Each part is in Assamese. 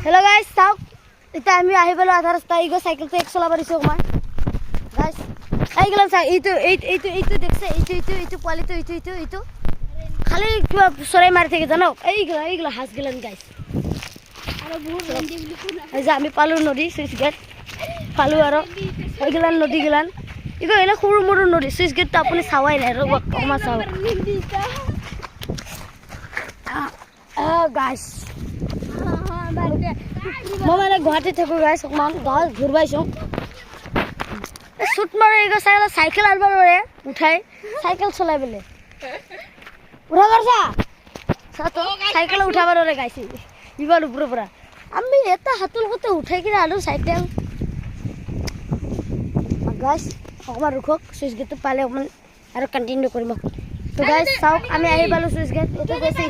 Hello guys, চাওক এতিয়া আমি আহি পেলো আধা ৰাস্তা ইগো সাইকেলটো এক চলাব দিছো অকমান গাইস আইগলাম চাই এইটো দেখছে এইটো কোয়ালিটি এইটো খালি কিবা সৰাই মাৰি থাকে জানো এইগলা হাস গেলেন গাইস আৰু বহুত ৰন্দি বুলি কোনা এই যে আমি পালো নদী সুইচ গেট পালো আৰু এইগলা নদী গেলান ইগো এনে সৰু মৰু নদী সুইচ গেট আপুনি চাৱাই নাই ৰব অকমান চাও গাইস মই মানে গুৱাহাটী থাকো গাইস অকমান গাঁৱত ঘূৰবাইছো শুট মাৰে এগো সাইকেল আনবা লৰে উঠাই সাইকেল চলাই বেলে উঠা করছা সাতো সাইকেল উঠাবার লরে গাইছি ইবার উপরে পুরা আমি এটা হাতুল কত উঠাই কিনা আলু সাইকেল গাইস অকমান রুখক সুইচ গেট পালে অকমান আর কন্টিনিউ করিম তো গাইস চাওক আমি আহি পালো সুইচ গেট এটা কইছে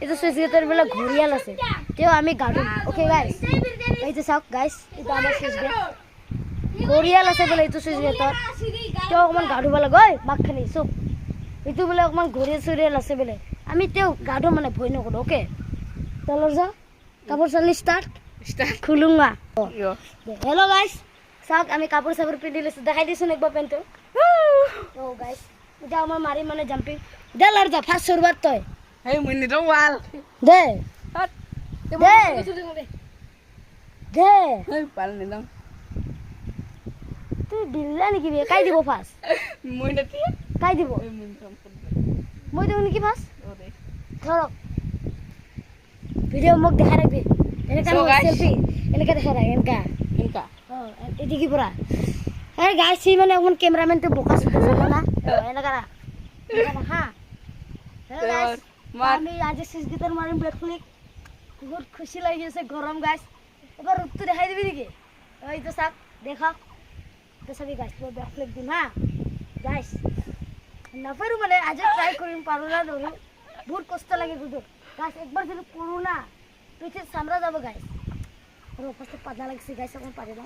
এটা সুইচ গেটের বেলা ঘড়িয়াল আছে তেও আমি গাড়ু ওকে গাইস এই যে চাওক গাইস এটা আমার সুইচ গেট ঘড়িয়াল আছে বলে এটা সুইচ গেটত তেও অকমান গাড়ু বলে গই মাখনি চুপ itu bole okman ঘড়িয়াল সুরিয়াল আছে বলে আমি তেও গাড়ু মানে ভয় নকৰো ওকে চলো যা কাপড় চালি স্টার্ট খুলুঙ্গা हेलो गाइस চাওক আমি কাপড় সাপড় পিন্ধি লৈছো দেখাই দিছো একবার পেনটো ও গাইস এটা আমার মারি মানে জাম্পিং দে লার যা ফার্স্ট শুরুয়াত তই এই মনি তো ওয়াল দে দে দে এই পাল নিলাম তুই দিলা নেকি বে কাই দিব ফার্স্ট মই নাতি কাই দিব এই মনি কাম করব মই দেব নেকি ফার্স্ট ওরে ধরক ভিডিও মোক দেখা রাখবি এনেকা So, guys. সেলফি এনেকা দেখা রাখ এনেকা ইনকা এদিকে পুরা আরে গাইস সি মানে এখন ক্যামেরাম্যান তো বোকা শুধু জানো না এনেকা হ্যাঁ হ্যালো গাইস মার আমি আজ সুইচ গেটের মারিম ব্যাক ফ্লিক বহুত খুশি লাগিছে গরম গাইস এবার রূপটো দেখাই দিবি নাকি ওই তো সাক দেখা তো সবই গাইস তো ব্যাক ফ্লিক দিম হ্যাঁ গাইস না পারু মানে আজ ট্রাই করিম পারু না ধরু বহুত কষ্ট লাগে দুধ গাইস একবার যদি করু না পিঠে সামরা যাব গাইস আর ওপাশে পাতা লাগছে গাইস এখন পারে না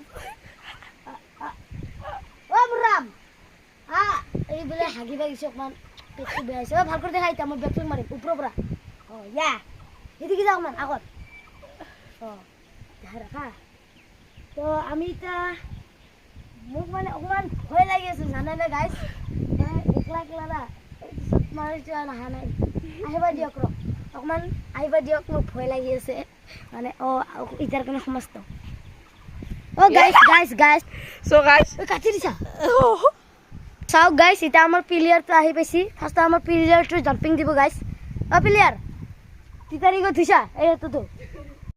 ও বুরাম এই বলে হাগি বাগিছে অকমান পেটটো বেয়াইছে ভাল করে দেখাই তা মই ব্যাক ফ্লিক মারিম উপর উপরা ও ইয়া এদিকে যাও মান আগত ও দেখা রাখা তো আমি তা মোক মানে অকমান ভয় লাগি আছে জানে না গাইস একলা একলা না মাৰিছো নাহা নাই আহিবা দিয়ক ৰ অকমান আহিবা দিয়ক মোক ভয় লাগি আছে মানে ইটাৰ কাৰণে সমস্ত ও গাইস সো গাইস ও কাটি দিছা চাওক গাইস এটা আমাৰ প্লেয়াৰটো আহি পাইছি ফাৰ্ষ্ট আমাৰ প্লেয়াৰটো জাম্পিং দিব গাইস ও প্লেয়াৰ তিতাৰি গো থিছা এই তো